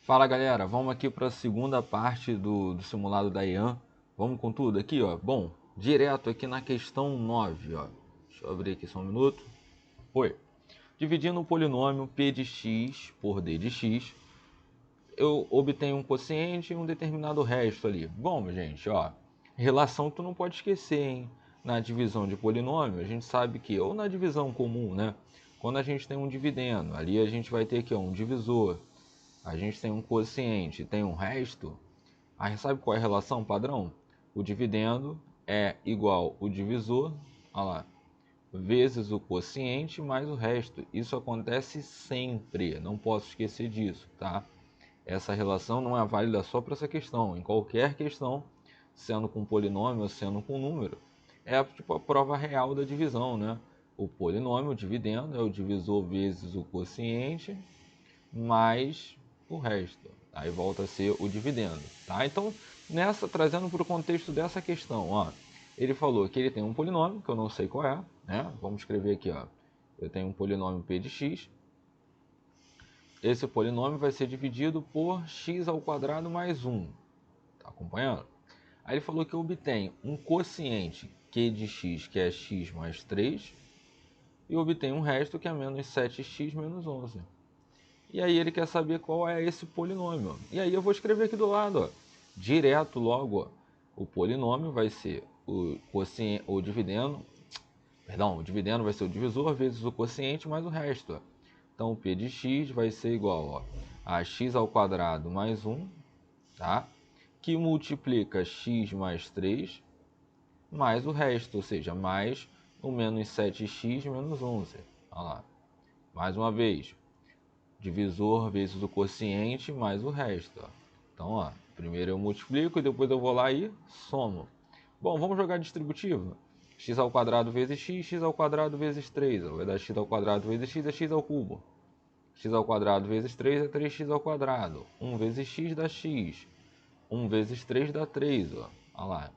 Fala galera, vamos aqui para a segunda parte do simulado da IAN. Vamos com tudo aqui, ó. Bom, direto aqui na questão 9, ó. Deixa eu abrir aqui só um minuto. Foi. Dividindo um polinômio P de x por D de x, eu obtenho um quociente e um determinado resto ali. Bom, gente, ó, relação tu não pode esquecer, hein? Na divisão de polinômio, a gente sabe que, ou na divisão comum, né? Quando a gente tem um dividendo, ali a gente vai ter aqui ó, um divisor. A gente tem um quociente, tem um resto. Aí sabe qual é a relação padrão? O dividendo é igual o divisor, olha lá, vezes o quociente mais o resto. Isso acontece sempre, não posso esquecer disso, tá? Essa relação não é válida só para essa questão. Em qualquer questão, sendo com polinômio ou sendo com número, é tipo a prova real da divisão, né? O polinômio, o dividendo, é o divisor vezes o quociente mais o resto. Aí volta a ser o dividendo, tá? Então, nessa, trazendo para o contexto dessa questão, ó, ele falou que ele tem um polinômio, que eu não sei qual é, né? Vamos escrever aqui, ó. Eu tenho um polinômio p de x. Esse polinômio vai ser dividido por x ao quadrado mais 1. Tá acompanhando? Aí ele falou que obtém um quociente q de x, que é x mais 3, e obtém um resto que é menos 7x menos 11. E aí ele quer saber qual é esse polinômio. E aí eu vou escrever aqui do lado, ó, direto logo, ó, o polinômio vai ser o quociente, o dividendo vai ser o divisor vezes o quociente mais o resto. Ó. Então o p de x vai ser igual ó, a x ao quadrado mais 1, tá? Que multiplica x mais 3 mais o resto, ou seja, mais o menos 7x menos 11. Olha lá. Mais uma vez, divisor vezes o quociente mais o resto. Ó. Então, ó, primeiro eu multiplico e depois eu vou lá e somo. Bom, vamos jogar distributivo. X ao quadrado vezes x, x ao quadrado vezes 3. Ó. Vai dar x ao quadrado vezes x é x ao cubo. X ao quadrado vezes 3 é 3x ao quadrado. 1 vezes x dá x. 1 vezes 3 dá 3. Ó. Olha lá.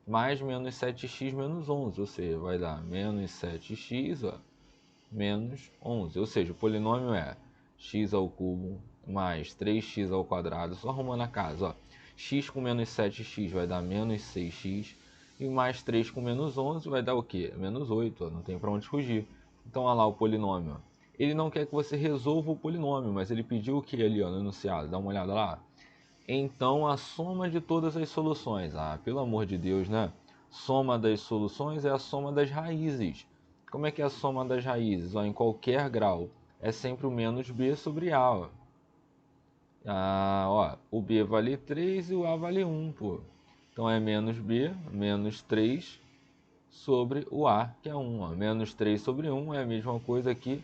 Mais menos 7x menos 11. Ou seja, vai dar menos 7x ó, menos 11. Ou seja, o polinômio é x ao cubo mais 3x ao quadrado, só arrumando a casa, ó. X com menos 7x vai dar menos 6x, e mais 3 com menos 11 vai dar o quê? Menos 8, ó. Não tem para onde fugir. Então, olha lá o polinômio. Ele não quer que você resolva o polinômio, mas ele pediu o que ali ó, no enunciado? Dá uma olhada lá. Então, a soma de todas as soluções. Ah, pelo amor de Deus, né? Soma das soluções é a soma das raízes. Como é que é a soma das raízes? Ó, em qualquer grau, é sempre o menos b sobre a. Ó. Ó, o b vale 3 e o a vale 1, pô. Então é menos b, menos 3 sobre o a, que é 1. Ó. Menos 3 sobre 1 é a mesma coisa que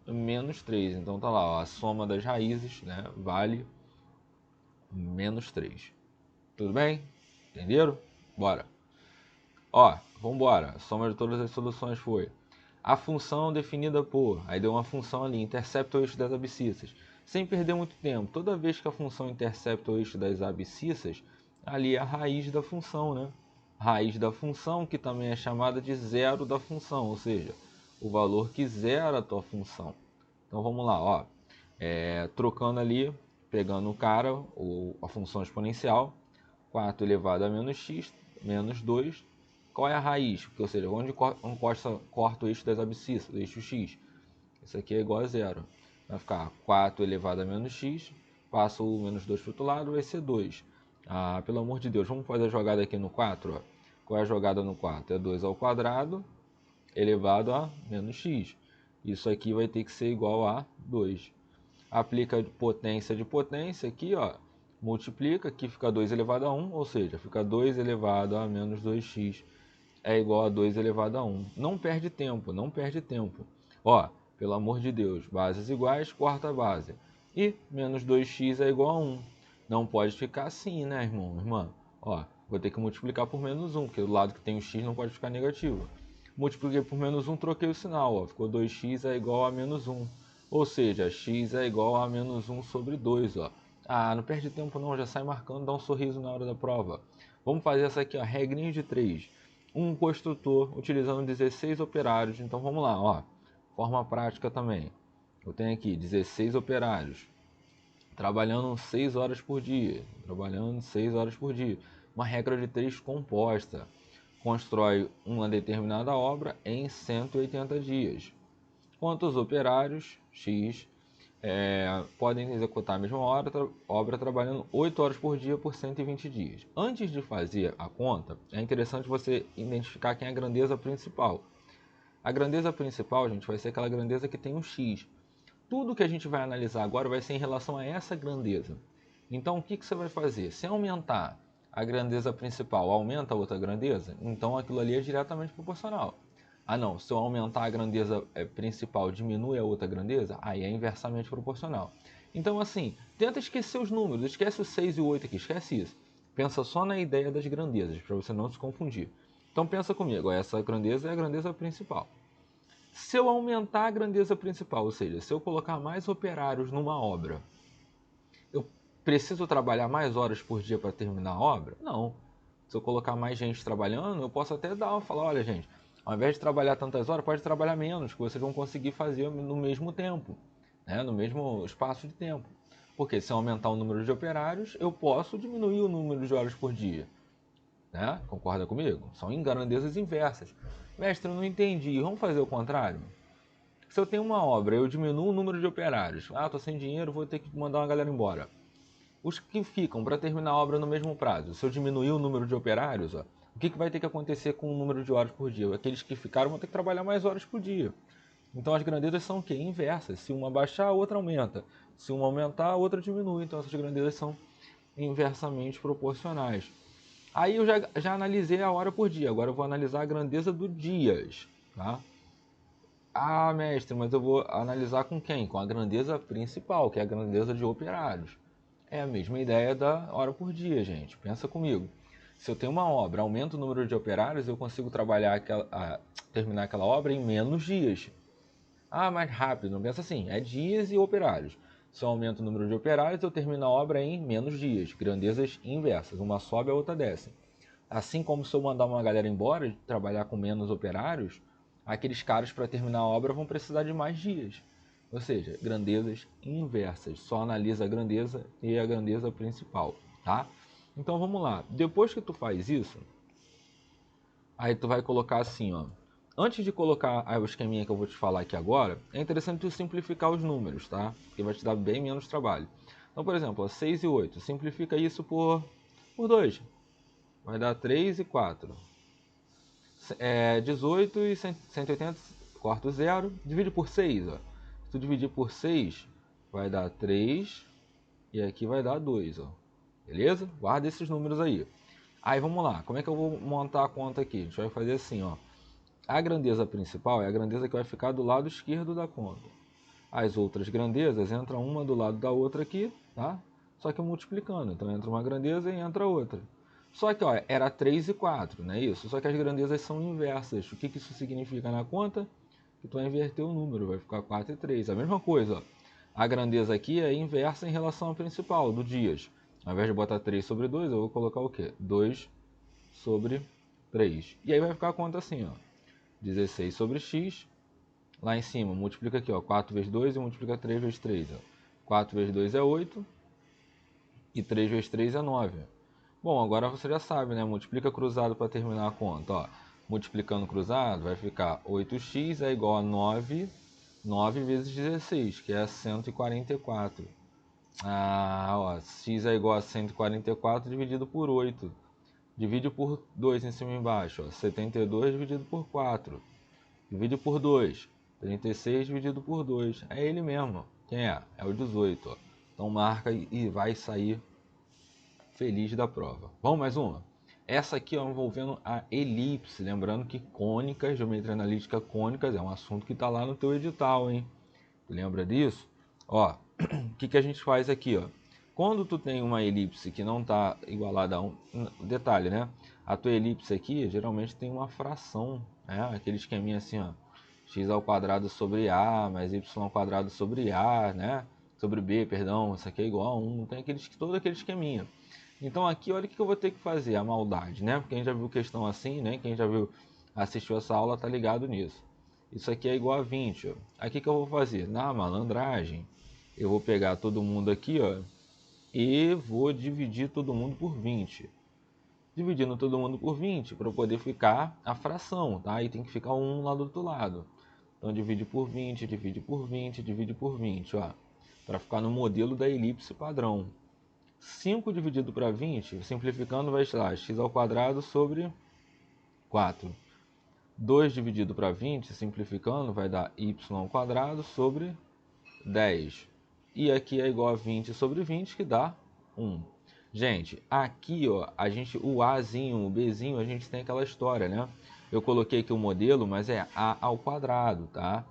menos 3. Então tá lá, ó, a soma das raízes né, vale menos 3. Tudo bem? Entenderam? Bora. Ó, vambora. A soma de todas as soluções foi a função definida por... Aí deu uma função ali, intercepta o eixo das abscissas. Sem perder muito tempo, toda vez que a função intercepta o eixo das abscissas, ali é a raiz da função, né? Raiz da função, que também é chamada de zero da função, ou seja, o valor que zera a tua função. Então vamos lá, ó. Trocando ali, pegando o cara, a função exponencial, 4 elevado a menos x, menos 2. Qual é a raiz? Ou seja, onde corta o eixo das abscissas, o eixo x. Isso aqui é igual a zero. Vai ficar 4 elevado a menos x, passa o menos 2 para o outro lado, vai ser 2. Ah, pelo amor de Deus, vamos fazer a jogada aqui no 4. Ó. Qual é a jogada no 4? É 2 ao quadrado elevado a menos x. Isso aqui vai ter que ser igual a 2. Aplica potência de potência aqui, ó. Multiplica, aqui fica 2 elevado a 1, ou seja, fica 2 elevado a menos 2x é igual a 2 elevado a 1. Não perde tempo, não perde tempo. Ó, pelo amor de Deus, bases iguais, quarta base. E menos 2x é igual a 1. Não pode ficar assim, né, irmão, irmã? Ó, vou ter que multiplicar por menos 1, porque do lado que tem o x não pode ficar negativo. Multipliquei por menos 1, troquei o sinal, ó. Ficou 2x é igual a menos 1. Ou seja, x é igual a menos 1 sobre 2, ó. Ah, não perde tempo não, já sai marcando, dá um sorriso na hora da prova. Vamos fazer essa aqui, ó, regrinha de 3. Um construtor utilizando 16 operários. Então vamos lá, ó. Forma prática também. Eu tenho aqui 16 operários. trabalhando 6 horas por dia, uma regra de 3 composta, constrói uma determinada obra em 180 dias. Quantos operários, X, podem executar a mesma obra trabalhando 8 horas por dia por 120 dias. Antes de fazer a conta, é interessante você identificar quem é a grandeza principal. A grandeza principal, gente, vai ser aquela grandeza que tem um X. Tudo que a gente vai analisar agora vai ser em relação a essa grandeza. Então, o que você vai fazer? Se aumentar a grandeza principal, aumenta a outra grandeza? Então, aquilo ali é diretamente proporcional. Ah, não, se eu aumentar a grandeza principal, diminui a outra grandeza? Aí é inversamente proporcional. Então, assim, tenta esquecer os números, esquece o 6 e o 8 aqui, esquece isso. Pensa só na ideia das grandezas, para você não se confundir. Então, pensa comigo, essa grandeza é a grandeza principal. Se eu aumentar a grandeza principal, ou seja, se eu colocar mais operários numa obra, eu preciso trabalhar mais horas por dia para terminar a obra? Não. Se eu colocar mais gente trabalhando, eu posso até falar, olha gente, ao invés de trabalhar tantas horas, pode trabalhar menos, que vocês vão conseguir fazer no mesmo tempo, né? No mesmo espaço de tempo. Porque se eu aumentar o número de operários, eu posso diminuir o número de horas por dia. Né? Concorda comigo? São grandezas inversas. Mestre, eu não entendi. Vamos fazer o contrário? Se eu tenho uma obra, eu diminuo o número de operários. Ah, tô sem dinheiro, vou ter que mandar uma galera embora. Os que ficam para terminar a obra no mesmo prazo, se eu diminuir o número de operários, ó, o que vai ter que acontecer com o número de horas por dia? Aqueles que ficaram vão ter que trabalhar mais horas por dia. Então as grandezas são o quê? Inversas. Se uma baixar, a outra aumenta. Se uma aumentar, a outra diminui. Então essas grandezas são inversamente proporcionais. Aí eu já analisei a hora por dia. Agora eu vou analisar a grandeza do dias. Tá? Ah, mestre, mas eu vou analisar com quem? Com a grandeza principal, que é a grandeza de operários. É a mesma ideia da hora por dia, gente. Pensa comigo. Se eu tenho uma obra, aumento o número de operários, eu consigo terminar aquela obra em menos dias. Ah, mais rápido. Não pensa assim. É dias e operários. Se eu aumento o número de operários, eu termino a obra em menos dias. Grandezas inversas. Uma sobe, a outra desce. Assim como se eu mandar uma galera embora, trabalhar com menos operários, aqueles caras para terminar a obra vão precisar de mais dias. Ou seja, grandezas inversas. Só analisa a grandeza e a grandeza principal, tá? Então vamos lá. Depois que tu faz isso, aí tu vai colocar assim, ó. Antes de colocar o esqueminha que eu vou te falar aqui agora, é interessante tu simplificar os números, tá? Porque vai te dar bem menos trabalho. Então, por exemplo, ó, 6 e 8. Simplifica isso por 2. Vai dar 3 e 4. 18 e 180, corta o 0, divide por 6. Ó. Se tu dividir por 6, vai dar 3 e aqui vai dar 2. Ó. Beleza? Guarda esses números aí. Aí vamos lá, como é que eu vou montar a conta aqui? A gente vai fazer assim, ó. A grandeza principal é a grandeza que vai ficar do lado esquerdo da conta. As outras grandezas entram uma do lado da outra aqui, tá? Só que multiplicando. Então entra uma grandeza e entra outra. Só que, ó, era 3 e 4, não é isso? Só que as grandezas são inversas. O que isso significa na conta? Que tu vai inverter o número, vai ficar 4 e 3. A mesma coisa, ó. A grandeza aqui é inversa em relação à principal, do dias. Ao invés de botar 3 sobre 2, eu vou colocar o quê? 2 sobre 3. E aí vai ficar a conta assim, ó. 16 sobre x. Lá em cima, multiplica aqui, ó, 4 vezes 2 e multiplica 3 vezes 3. Ó. 4 vezes 2 é 8 e 3 vezes 3 é 9. Bom, agora você já sabe, né? Multiplica cruzado para terminar a conta. Ó. Multiplicando cruzado vai ficar 8x é igual a 9 vezes 16, que é 144. Ah, ó, x é igual a 144 dividido por 8. Divide por 2 em cima e embaixo. Ó. 72 dividido por 4. Divide por 2. 36 dividido por 2. É ele mesmo. Quem é? É o 18. Ó. Então marca e vai sair feliz da prova. Vamos mais uma? Essa aqui é envolvendo a elipse. Lembrando que cônicas, geometria analítica cônicas, é um assunto que está lá no teu edital, hein? Tu lembra disso? Ó, o que a gente faz aqui, ó? Quando tu tem uma elipse que não está igualada a um... Detalhe, né? A tua elipse aqui, geralmente tem uma fração, né? Aquele esqueminha assim, ó. X ao quadrado sobre A, mais Y ao quadrado sobre A, né? Sobre B, perdão. Isso aqui é igual a 1. Tem todo aquele esqueminha. Então aqui, olha o que eu vou ter que fazer, a maldade, né? Quem já viu questão assim, né? Quem já assistiu essa aula tá ligado nisso. Isso aqui é igual a 20, ó. Aqui que eu vou fazer? Na malandragem, eu vou pegar todo mundo aqui, ó, e vou dividir todo mundo por 20. Dividindo todo mundo por 20 para poder ficar a fração, tá? E tem que ficar um lá do outro lado. Então divide por 20, divide por 20, divide por 20, ó. Para ficar no modelo da elipse padrão. 5 dividido para 20, simplificando, vai estar x ao quadrado sobre 4. 2 dividido para 20, simplificando, vai dar y ao quadrado sobre 10. E aqui é igual a 20 sobre 20, que dá 1. Gente, aqui ó, o Azinho, o Bzinho, a gente tem aquela história, né? Eu coloquei aqui o modelo, mas é A ao quadrado, tá?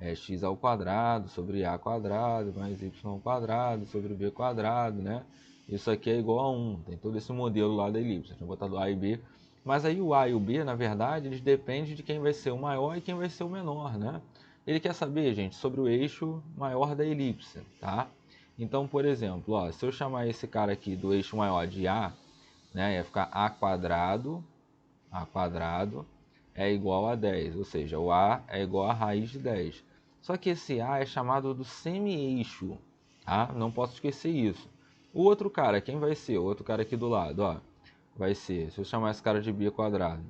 É x ao quadrado sobre A quadrado, mais y ao quadrado sobre B quadrado, né? Isso aqui é igual a 1, tem todo esse modelo lá da elipse. A gente vai botar do A e B. Mas aí o A e o B, na verdade, eles dependem de quem vai ser o maior e quem vai ser o menor, né? Ele quer saber, gente, sobre o eixo maior da elipse, tá? Então, por exemplo, ó, se eu chamar esse cara aqui do eixo maior de A, né, ia ficar A quadrado é igual a 10, ou seja, o A é igual a raiz de 10. Só que esse A é chamado do semi-eixo, tá? Não posso esquecer isso. O outro cara, quem vai ser? O outro cara aqui do lado, ó, vai ser, se eu chamar esse cara de B quadrado,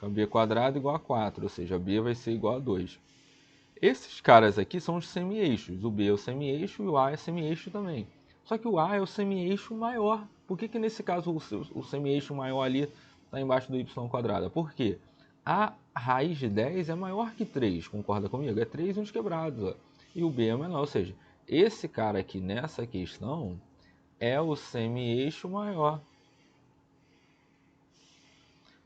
B quadrado igual a 4, ou seja, B vai ser igual a 2. Esses caras aqui são os semi-eixos. O B é o semi-eixo e o A é semi-eixo também. Só que o A é o semi-eixo maior. Por que nesse caso o semi-eixo maior ali está embaixo do y quadrado? Por quê? A raiz de 10 é maior que 3, concorda comigo? É 3 e uns quebrados. Ó. E o B é menor, ou seja, esse cara aqui nessa questão é o semi-eixo maior.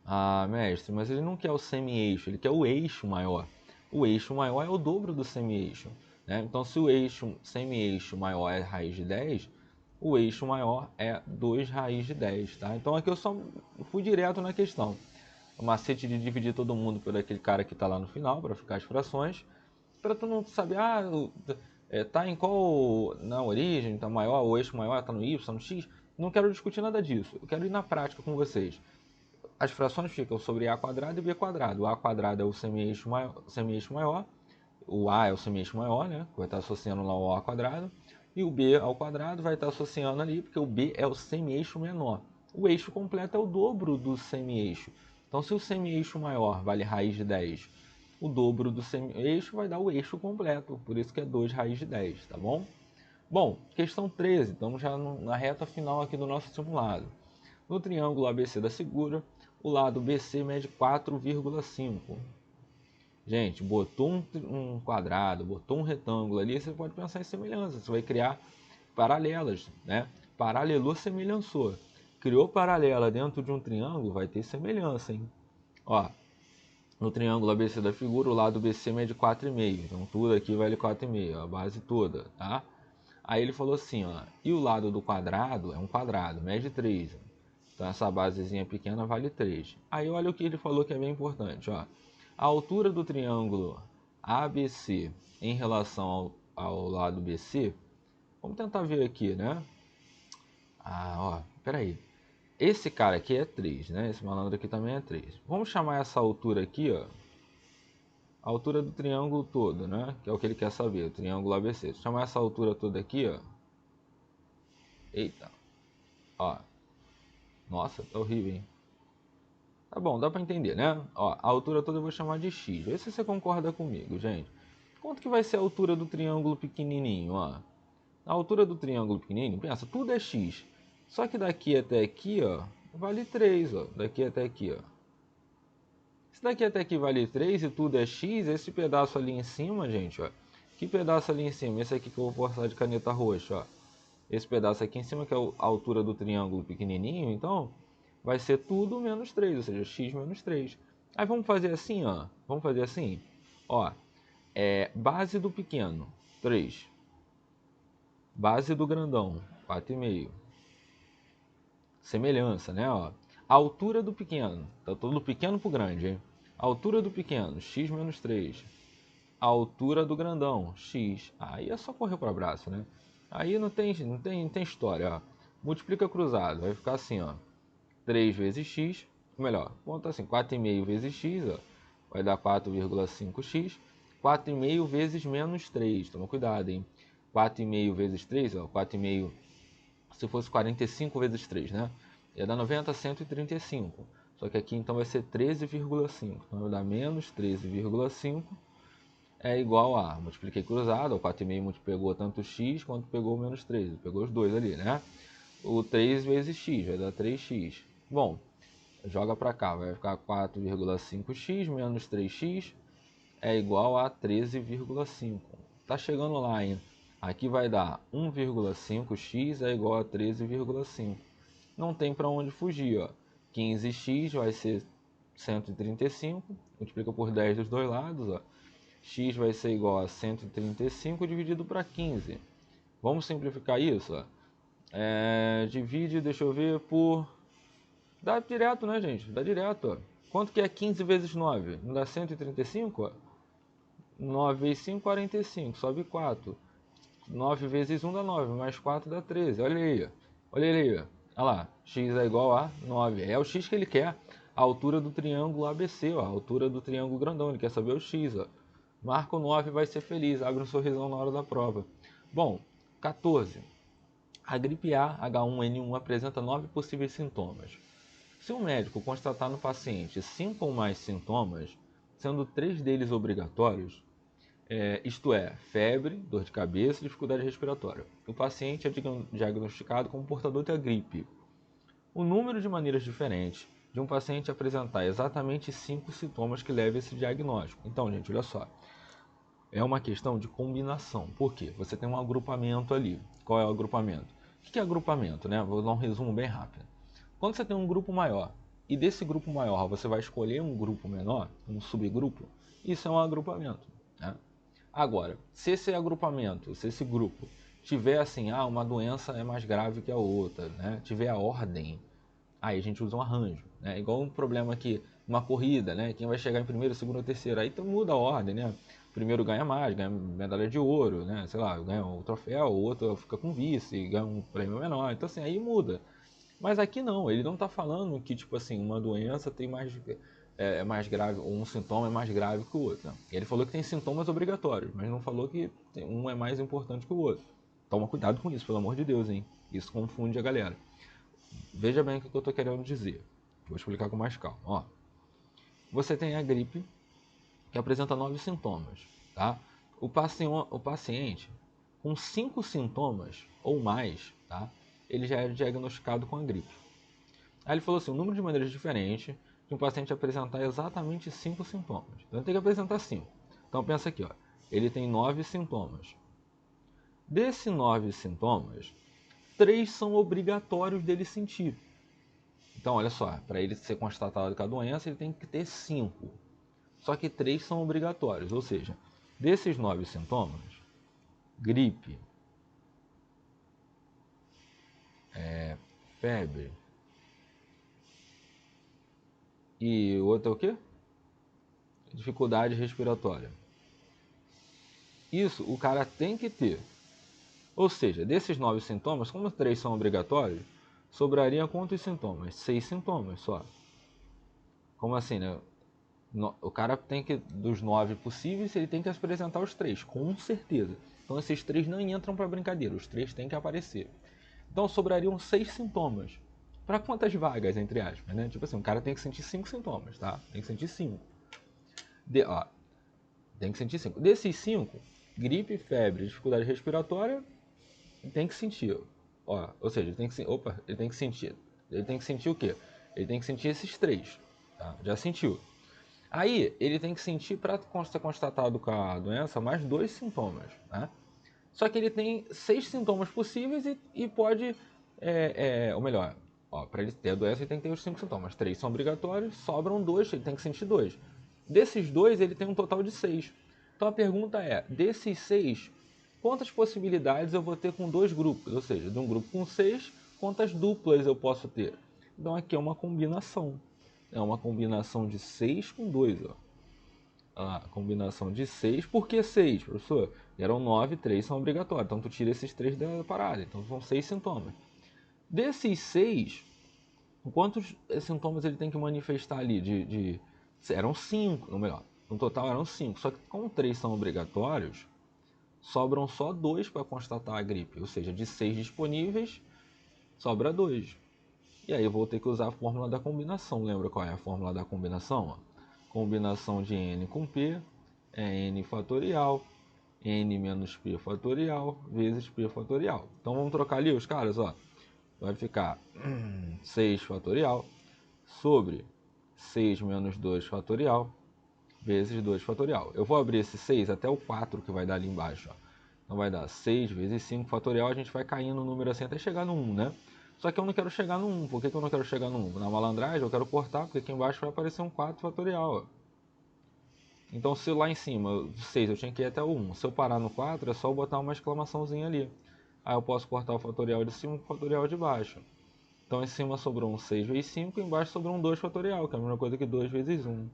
Ah, mestre, mas ele não quer o semi-eixo, ele quer o eixo maior. O eixo maior é o dobro do semi-eixo, né? Então, se o eixo semi-eixo maior é raiz de 10, o eixo maior é 2 raiz de 10, tá? Então, aqui eu só fui direto na questão. O macete de dividir todo mundo por aquele cara que está lá no final, para ficar as frações, para tu não saber, tá em qual, na origem, tá maior, o eixo maior está no y, no x. Não quero discutir nada disso, eu quero ir na prática com vocês. As frações ficam sobre A quadrado e B quadrado. O A quadrado é o semi-eixo maior, o A é o semi-eixo maior, né? Vai estar associando lá ao A quadrado. E o B ao quadrado vai estar associando ali, porque o B é o semi-eixo menor. O eixo completo é o dobro do semi-eixo. Então, se o semi-eixo maior vale raiz de 10, o dobro do semi-eixo vai dar o eixo completo. Por isso que é 2 raiz de 10, tá bom? Bom, questão 13. Estamos já na reta final aqui do nosso simulado. No triângulo ABC da figura, o lado BC mede 4,5. Gente, botou um quadrado, botou um retângulo ali, você pode pensar em semelhança. Você vai criar paralelas, né? Paralelou, semelhançou. Criou paralela dentro de um triângulo, vai ter semelhança, hein? Ó, no triângulo ABC da figura, o lado BC mede 4,5. Então, tudo aqui vale 4,5, a base toda, tá? Aí ele falou assim, ó, e o lado do quadrado é um quadrado, mede 3. Então essa basezinha pequena vale 3. Aí olha o que ele falou que é bem importante. Ó. A altura do triângulo ABC em relação ao lado BC, vamos tentar ver aqui, né? Peraí. Esse cara aqui é 3, né? Esse malandro aqui também é 3. Vamos chamar essa altura aqui, ó. A altura do triângulo todo, né? Que é o que ele quer saber, o triângulo ABC. Vou chamar essa altura toda aqui, ó. Eita. Ó. Nossa, tá horrível, hein? Tá bom, dá pra entender, né? Ó, a altura toda eu vou chamar de x. Vê se você concorda comigo, gente. Quanto que vai ser a altura do triângulo pequenininho, ó? A altura do triângulo pequenininho, pensa, tudo é x. Só que daqui até aqui, ó, vale 3, ó. Daqui até aqui, ó. Se daqui até aqui vale 3 e tudo é x, esse pedaço ali em cima, gente, ó. Que pedaço ali em cima? Esse aqui que eu vou forçar de caneta roxa, ó. Esse pedaço aqui em cima, que é a altura do triângulo pequenininho, então vai ser tudo menos 3, ou seja, x menos 3. Aí vamos fazer assim, ó. Vamos fazer assim. Ó, base do pequeno, 3. Base do grandão, 4,5. Semelhança, né? Ó. A altura do pequeno, tá todo do pequeno pro grande, hein? A altura do pequeno, x menos 3. A altura do grandão, x. Aí é só correr para o abraço, né? Aí não tem história, ó. Multiplica cruzado, vai ficar assim, ó. 3 vezes x, ou melhor, conta assim, 4,5 vezes x, ó, vai dar 4,5x. 4,5 vezes menos 3, toma cuidado, hein? 4,5 vezes 3, ó, 4,5 se fosse 45 vezes 3, né? Ia dar 90, 135. Só que aqui então vai ser 13,5. Então vai dar menos 13,5 é igual a, multipliquei cruzado, o 4,5 pegou tanto x quanto pegou o menos 13. Pegou os dois ali, né? O 3 vezes x vai dar 3x. Bom, joga para cá, vai ficar 4,5x menos 3x é igual a 13,5. Tá chegando lá ainda. Aqui vai dar 1,5x é igual a 13,5. Não tem para onde fugir, ó. 15x vai ser 135, multiplica por 10 dos dois lados, ó. X vai ser igual a 135 dividido para 15. Vamos simplificar isso, ó. Divide, deixa eu ver, por... Dá direto, né, gente? Dá direto, ó. Quanto que é 15 vezes 9? Não dá 135, ó? 9 vezes 5, 45. Sobe 4. 9 vezes 1 dá 9, mais 4 dá 13. Olha aí, ó. Olha aí, ó. Olha lá, x é igual a 9. É o x que ele quer. A altura do triângulo ABC, ó. A altura do triângulo grandão. Ele quer saber o x, ó. Marca o 9 e vai ser feliz. Abre um sorrisão na hora da prova. Bom, 14. A gripe A H1N1 apresenta 9 possíveis sintomas. Se um médico constatar no paciente 5 ou mais sintomas, sendo 3 deles obrigatórios, isto é, febre, dor de cabeça e dificuldade respiratória, o paciente é diagnosticado como portador da gripe. O número de maneiras diferentes de um paciente apresentar exatamente 5 sintomas que leva a esse diagnóstico. Então, gente, olha só. É uma questão de combinação. Por quê? Você tem um agrupamento ali. Qual é o agrupamento? O que é agrupamento, né? Vou dar um resumo bem rápido. Quando você tem um grupo maior e desse grupo maior você vai escolher um grupo menor, um subgrupo, isso é um agrupamento, né? Agora, se esse agrupamento, se esse grupo tiver assim, uma doença é mais grave que a outra, né? Tiver a ordem, aí a gente usa um arranjo, né? Igual um problema aqui, uma corrida, né? Quem vai chegar em primeiro, segundo ou terceiro, aí então muda a ordem, né? Primeiro ganha mais, ganha medalha de ouro, né? Sei lá, ganha um troféu, o outro fica com vice, ganha um prêmio menor, então assim, aí muda. Mas aqui não, ele não está falando que, tipo assim, uma doença tem mais grave, ou um sintoma é mais grave que o outro. Não. Ele falou que tem sintomas obrigatórios, mas não falou que um é mais importante que o outro. Toma cuidado com isso, pelo amor de Deus, hein? Isso confunde a galera. Veja bem o que eu estou querendo dizer. Vou explicar com mais calma. Ó, você tem a gripe, que apresenta 9 sintomas, tá? O paciente com 5 sintomas ou mais, tá? Ele já é diagnosticado com a gripe. Aí ele falou assim, um número de maneiras diferentes de um paciente apresentar exatamente 5 sintomas. Então ele tem que apresentar 5. Então pensa aqui, ó, ele tem 9 sintomas. Desses 9 sintomas, 3 são obrigatórios dele sentir. Então olha só, para ele ser constatado com a doença, ele tem que ter 5. Só que 3 são obrigatórios, ou seja, desses 9 sintomas, gripe, febre e o outro é o quê? Dificuldade respiratória. Isso o cara tem que ter. Ou seja, desses 9 sintomas, como 3 são obrigatórios, sobrariam quantos sintomas? 6 sintomas só. Como assim, né? O cara tem que, dos 9 possíveis, ele tem que apresentar os 3, com certeza. Então esses 3 não entram para brincadeira, os 3 têm que aparecer. Então sobrariam 6 sintomas. Para quantas vagas, entre aspas, né? Tipo assim, o cara tem que sentir 5 sintomas, tá? Tem que sentir 5. Tem que sentir 5. Desses 5, gripe, febre, dificuldade respiratória, tem que sentir. Ou seja, ele tem que, ele tem que sentir. Ele tem que sentir o quê? Ele tem que sentir esses 3. Tá? Já sentiu. Aí, ele tem que sentir, para ser constatado com a doença, mais 2 sintomas. Né? Só que ele tem 6 sintomas possíveis e pode... ou melhor, para ele ter a doença, ele tem que ter os 5 sintomas. 3 são obrigatórios, sobram 2, ele tem que sentir 2. Desses 2, ele tem um total de 6. Então a pergunta é, desses 6, quantas possibilidades eu vou ter com 2 grupos? Ou seja, de um grupo com 6, quantas duplas eu posso ter? Então aqui é uma combinação. É uma combinação de 6 com 2. A combinação de 6, por que 6, professor? Eram 9, 3 são obrigatórios. Então tu tira esses 3 da parada. Então são 6 sintomas. Desses 6, quantos sintomas ele tem que manifestar ali? Eram 5, ou melhor, no total eram 5. Só que como 3 são obrigatórios, sobram só 2 para constatar a gripe. Ou seja, de 6 disponíveis, sobra 2. E aí eu vou ter que usar a fórmula da combinação. Lembra qual é a fórmula da combinação? Combinação de n com p é n fatorial, n menos p fatorial, vezes p fatorial. Então vamos trocar ali os caras, ó. Vai ficar 6 fatorial sobre 6 menos 2 fatorial, vezes 2 fatorial. Eu vou abrir esse 6 até o 4 que vai dar ali embaixo, ó. Então vai dar 6 vezes 5 fatorial, a gente vai caindo o número assim até chegar no 1, né? Só que eu não quero chegar no 1. Por que eu não quero chegar no 1? Na malandragem eu quero cortar, porque aqui embaixo vai aparecer um 4 fatorial, ó. Então se lá em cima, 6 eu tinha que ir até o 1. Se eu parar no 4, é só eu botar uma exclamaçãozinha ali. Aí eu posso cortar o fatorial de cima com o fatorial de baixo. Então em cima sobrou um 6 vezes 5 e embaixo sobrou um 2 fatorial, que é a mesma coisa que 2 vezes 1.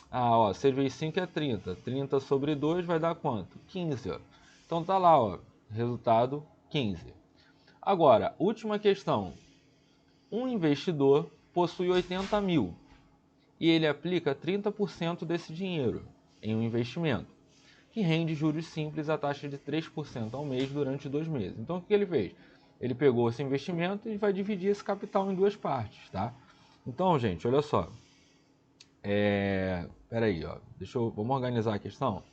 Ah, ó, 6 vezes 5 é 30. 30 sobre 2 vai dar quanto? 15, ó. Então tá lá, ó, resultado 15. Agora, última questão. Um investidor possui 80 mil e ele aplica 30% desse dinheiro em um investimento, que rende juros simples à taxa de 3% ao mês durante 2 meses. Então o que ele fez? Ele pegou esse investimento e vai dividir esse capital em 2 partes, tá? Então, gente, olha só. Peraí, ó. Vamos organizar a questão?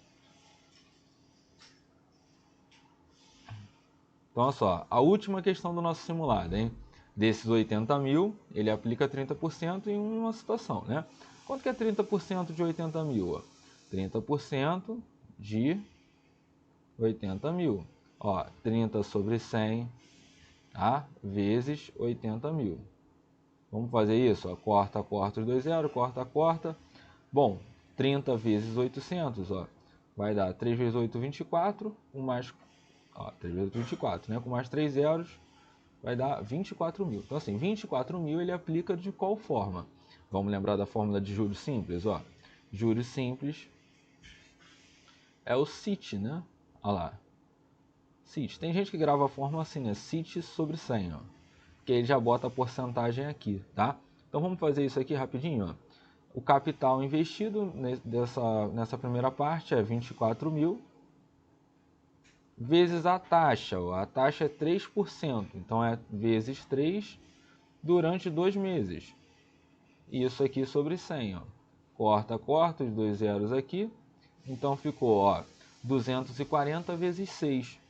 Então, olha só. A última questão do nosso simulado, hein? Desses 80 mil, ele aplica 30% em uma situação, né? Quanto que é 30% de 80 mil? Ó? 30% de 80 mil. Ó, 30 sobre 100, tá? Vezes 80 mil. Vamos fazer isso? Ó, corta os dois zeros, corta. Bom, 30 vezes 800, ó, vai dar 3 vezes 8, 24, com mais, ó, 3 vezes 8, 24, né? Com mais 3 zeros, vai dar 24 mil. Então, assim, 24 mil ele aplica de qual forma? Vamos lembrar da fórmula de juros simples, ó. Juros simples é o CIT, né? Olha lá. CIT. Tem gente que grava a fórmula assim, né? CIT sobre 100, ó. Que ele já bota a porcentagem aqui, tá? Então, vamos fazer isso aqui rapidinho, ó. O capital investido nessa primeira parte é 24 mil, vezes a taxa. A taxa é 3%, então é vezes 3 durante 2 meses. Isso aqui sobre 100. Ó. Corta os dois zeros aqui. Então ficou, ó, 240 vezes 6.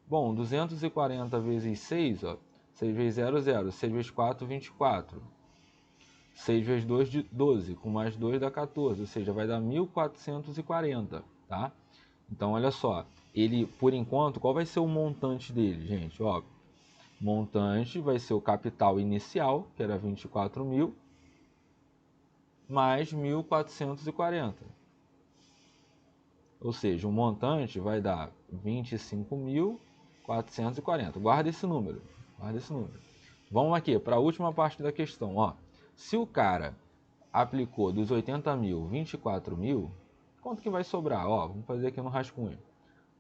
Bom, 240 vezes 6, ó, 6 vezes 0, 0. 6 vezes 4, 24. 6 vezes 2, 12, com mais 2 dá 14, ou seja, vai dar 1440, tá? Então, olha só, ele, por enquanto, qual vai ser o montante dele, gente? Ó, montante vai ser o capital inicial, que era 24 mil, mais 1440. Ou seja, o montante vai dar 25.440. Guarda esse número, Vamos aqui para a última parte da questão, ó. Se o cara aplicou dos 80 mil, 24 mil, quanto que vai sobrar? Ó, vamos fazer aqui no rascunho.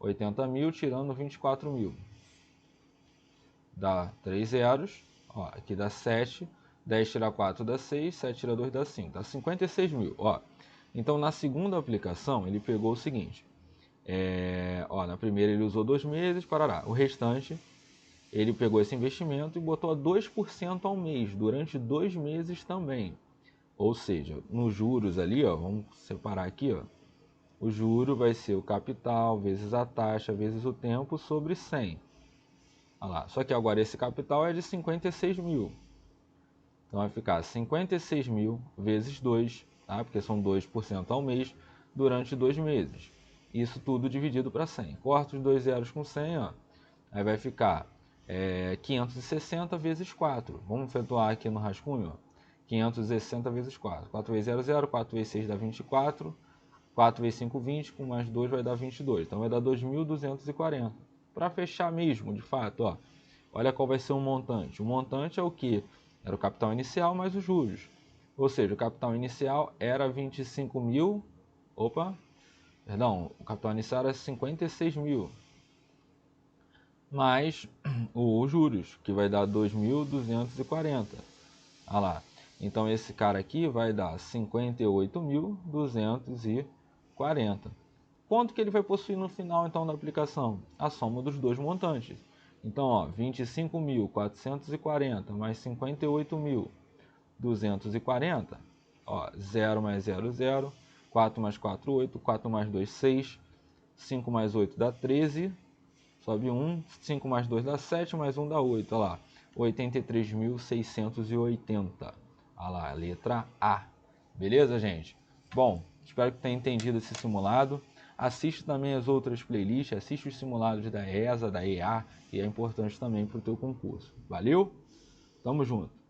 80 mil tirando 24 mil. Dá 3 zeros. Ó, aqui dá 7. 10 tira 4 dá 6. 7 tira 2 dá 5. Dá 56 mil. Ó. Então, na segunda aplicação, ele pegou o seguinte. Ó, na primeira ele usou 2 meses, parará. O restante, ele pegou esse investimento e botou a 2% ao mês, durante 2 meses também. Ou seja, nos juros ali, ó, vamos separar aqui, ó, o juro vai ser o capital vezes a taxa vezes o tempo sobre 100. Olha lá. Só que agora esse capital é de 56 mil. Então vai ficar 56 mil vezes 2, tá? Porque são 2% ao mês durante 2 meses. Isso tudo dividido para 100. Corta os dois zeros com 100, ó. Aí vai ficar 560 vezes 4. Vamos efetuar aqui no rascunho, ó. 560 vezes 4. 4 vezes 0, 0. 4 vezes 6 dá 24. 4 vezes 5, 20. Com mais 2 vai dar 22. Então vai dar 2.240. Para fechar mesmo, de fato, ó. Olha qual vai ser o montante. O montante é o que? Era o capital inicial mais os juros. Ou seja, o capital inicial era 25 mil. Opa! Perdão, o capital inicial era 56 mil. Mais os juros, que vai dar 2.240. Olha lá. Então esse cara aqui vai dar 58.240. Quanto que ele vai possuir no final então da aplicação? A soma dos dois montantes. Então, ó, 25.440 mais 58.240, ó, 0 mais 0, 0, 4 mais 4, 8, 4 mais 2, 6, 5 mais 8 dá 13, sobe 1, 5 mais 2 dá 7, mais 1 dá 8, olha lá, 83.680, olha lá, letra A. Beleza, gente? Bom, espero que tenha entendido esse simulado. Assiste também as outras playlists, assiste os simulados da ESA, da EA, que é importante também para o teu concurso. Valeu? Tamo junto!